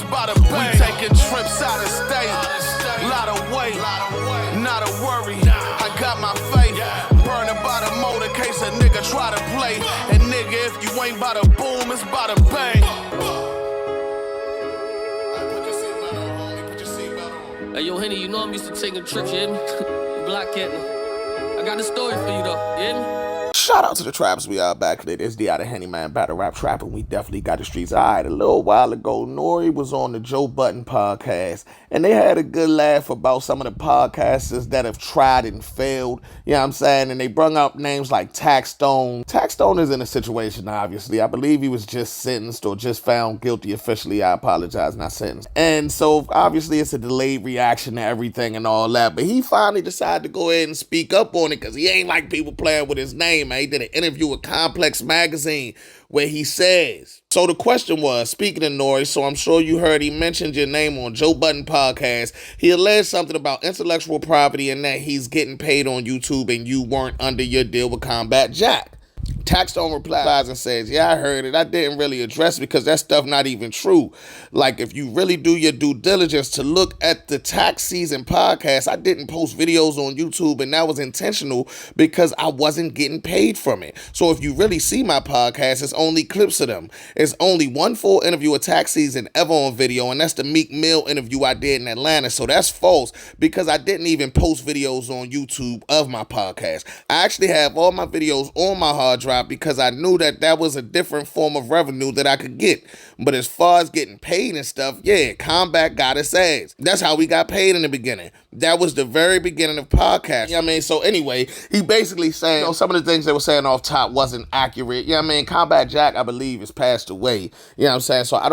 by the bay. We taking trips out of state. Lot of weight, not a worry. I got my faith. Burning by the motor case a nigga try to play. And nigga, if you ain't by the boom, it's by the bang. Hey, yo, Henny, you know I'm used to taking trips, you hear me? Block Captain. I got a story for you, though, you hear me? Shout out to the traps. We are back today. It's the out of Henny Man Battle Rap Trap, and we definitely got the streets. All right, a little while ago, NORE was on the Joe Budden podcast, and they had a good laugh about some of the podcasters that have tried and failed. You know what I'm saying? And they brung up names like TaxStone. TaxStone is in a situation, obviously. I believe he was just sentenced or just found guilty officially. I apologize, not sentenced. And so, obviously, it's a delayed reaction to everything and all that. But he finally decided to go ahead and speak up on it because he ain't like people playing with his name, man. He did an interview with Complex Magazine where he says, so the question was, speaking of NORE, so I'm sure you heard he mentioned your name on Joe Budden podcast. He alleged something about intellectual property and that he's getting paid on YouTube and you weren't under your deal with Combat Jack. TaxStone replies and says, yeah, I heard it. I didn't really address it because that stuff not even true. Like, if you really do your due diligence to look at the tax season podcast, I didn't post videos on YouTube, and that was intentional because I wasn't getting paid from it. So if you really see my podcast, it's only clips of them. It's only one full interview of tax season ever on video, and that's the Meek Mill interview I did in Atlanta. So that's false because I didn't even post videos on YouTube of my podcast. I actually have all my videos on my hard drive because I knew that that was a different form of revenue that I could get. But as far as getting paid and stuff, yeah, Combat got its ass. That's how we got paid in the beginning. That was the very beginning of podcasting. You know what I mean? So anyway, he basically saying, you know, some of the things they were saying off top wasn't accurate. You know what I mean? Combat Jack, I believe, has passed away. You know what I'm saying? So I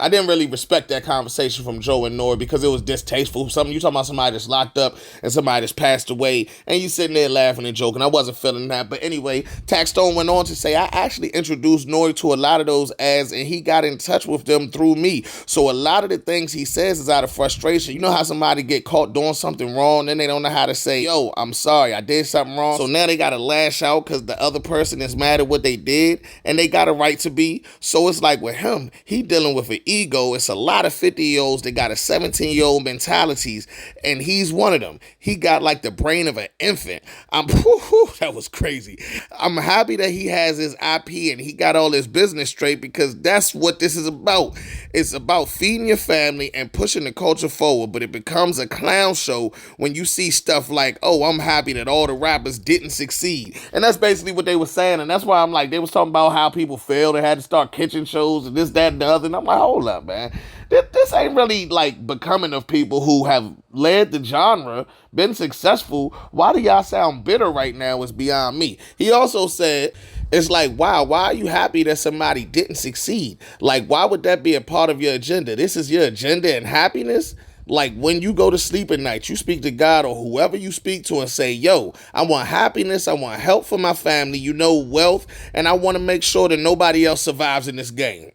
didn't really respect that conversation from Joe and NORE because it was distasteful. You talking about somebody that's locked up and somebody that's passed away, and you sitting there laughing and joking. I wasn't feeling that. But anyway, TaxStone went on to say, I actually introduced NORE to a lot of those ads, and he got in touch with them through me. So a lot of the things he says is out of frustration. You know how somebody get caught doing something wrong, then they don't know how to say, yo, I'm sorry, I did something wrong. So now they got to lash out because the other person is mad at what they did, and they got a right to be. So it's like with him, he dealing with an ego. It's a lot of 50-year-olds that got a 17-year-old mentalities, and he's one of them. He got like the brain of an infant. That was crazy. I'm happy that he has his IP and he got all his business straight because that's what this is about. It's about feeding your family and pushing the culture forward, but it becomes a clown show when you see stuff like, oh, I'm happy that all the rappers didn't succeed. And that's basically what they were saying, and that's why I'm like, they was talking about how people failed. They had to start kitchen shows and this, that, and the other, and I'm like, hold up, man. This ain't really like becoming of people who have led the genre, been successful. Why do y'all sound bitter right now is beyond me. He also said, it's like, wow, why are you happy that somebody didn't succeed? Like, why would that be a part of your agenda? This is your agenda and happiness? Like, when you go to sleep at night, you speak to God or whoever you speak to and say, yo, I want happiness, I want help for my family, you know, wealth, and I want to make sure that nobody else survives in this game.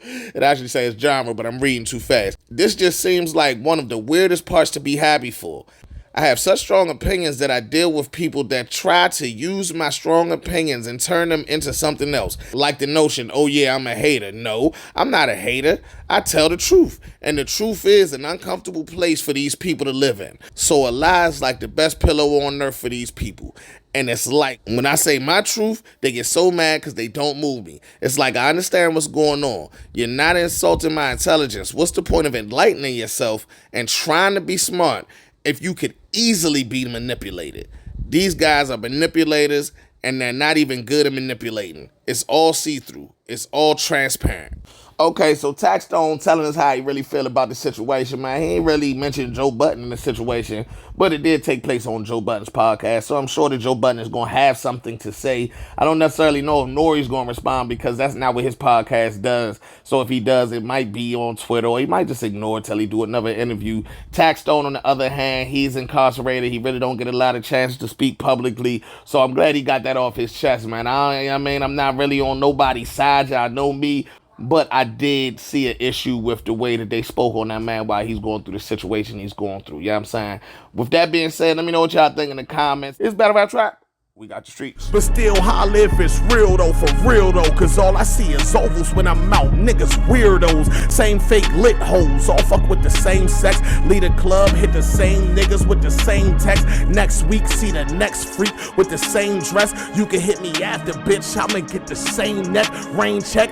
It actually says genre, but I'm reading too fast. This just seems like one of the weirdest parts to be happy for. I have such strong opinions that I deal with people that try to use my strong opinions and turn them into something else. Like the notion, oh yeah, I'm a hater. No, I'm not a hater. I tell the truth. And the truth is an uncomfortable place for these people to live in. So a lie is like the best pillow on earth for these people. And it's like, when I say my truth, they get so mad because they don't move me. It's like, I understand what's going on. You're not insulting my intelligence. What's the point of enlightening yourself and trying to be smart if you could easily be manipulated? These guys are manipulators, and they're not even good at manipulating. It's all see-through. It's all transparent. Okay, so TaxStone telling us how he really feel about the situation, man. He ain't really mentioned Joe Budden in the situation, but it did take place on Joe Budden's podcast, so I'm sure that Joe Budden is going to have something to say. I don't necessarily know if NORE's going to respond because that's not what his podcast does. So if he does, it might be on Twitter, or he might just ignore it till he do another interview. TaxStone, on the other hand, he's incarcerated. He really don't get a lot of chances to speak publicly, so I'm glad he got that off his chest, man. I'm not really on nobody's side. Y'all know me. But I did see an issue with the way that they spoke on that man while he's going through the situation he's going through. You know what I'm saying? With that being said, let me know what y'all think in the comments. It's Battle Rap Trap. We got the streets. But still holla if it's real though, for real though. Cause all I see is ovals when I'm out. Niggas weirdos, same fake lit hoes. All fuck with the same sex. Lead a club, hit the same niggas with the same text. Next week, see the next freak with the same dress. You can hit me after, bitch. I'ma get the same neck. Rain check.